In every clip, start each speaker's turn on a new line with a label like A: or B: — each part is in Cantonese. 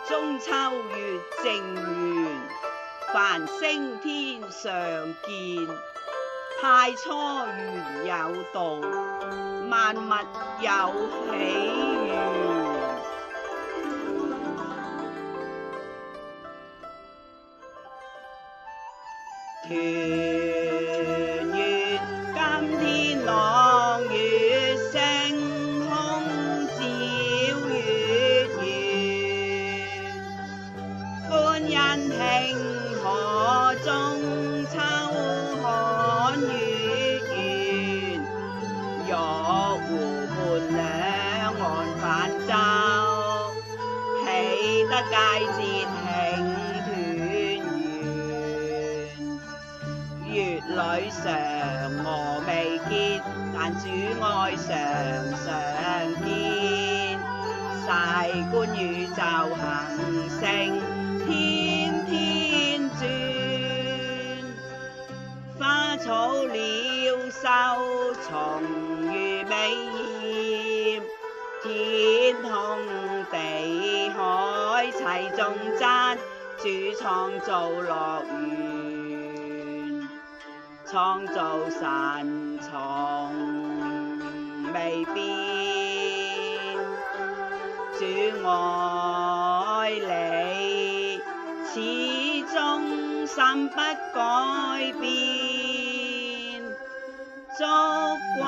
A: 中秋月正圓，繁星天上見。太初原有道，萬物有喜緣。團圓今天朗月星空照月圓，歡欣慶賀中秋看月圓，玉壺畔兩岸泛舟，喜得佳節慶月裏嫦娥未結，但主愛常常見。世觀宇宙行星天天轉，花草鳥獸蟲魚美豔，天空地海齊頌讚，主創造樂園。創造神從未變，主愛你始終心不改變，祝君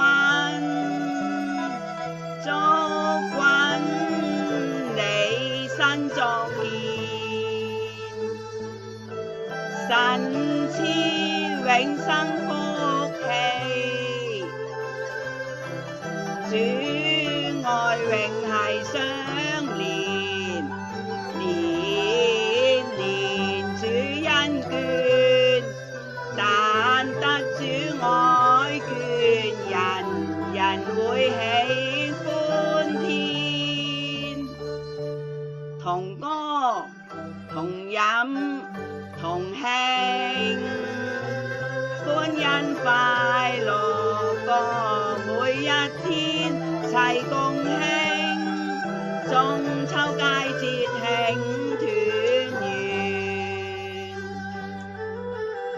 A: 你新作見，神賜永生福氣，主愛永繫相連，年年主恩眷，但得主愛眷，人人會喜歡天。同歌同飲同慶，歡欣快樂過每一天，齊共慶中秋佳節慶團圓。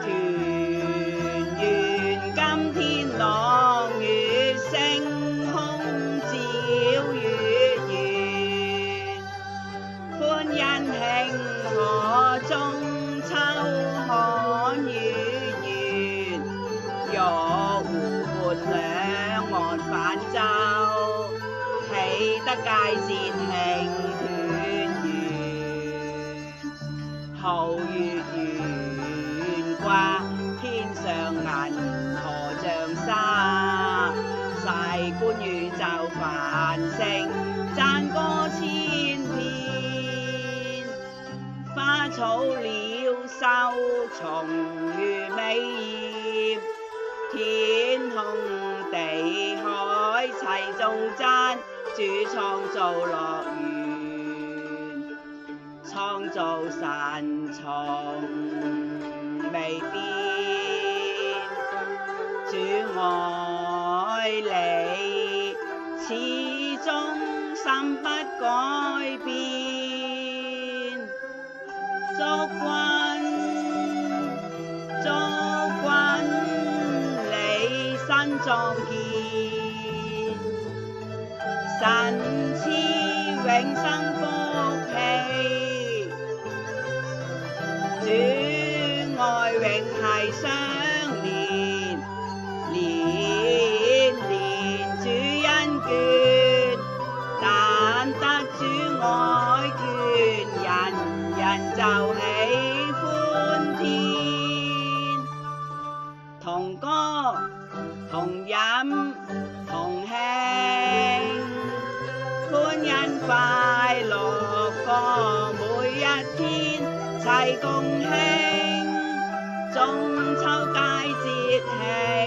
A: 團圓今天朗月星空照月圓，歡欣慶賀中秋看月圓，玉壺畔兩岸泛舟，喜得佳節慶團圓。皓月懸掛天上銀河像沙，世觀宇宙繁星讚歌千遍，花草鳥獸蟲魚美豔，天空地海齊頌讚，主創造樂園，創造神從未變，主愛你始終心不改變，祝君你新作見，神賜永生福氣，主愛永繫相連，年年主恩眷，但得主愛眷，人人就喜歡天。同歌同飲同慶，歡欣快樂過每一天，齊共慶中秋佳節慶。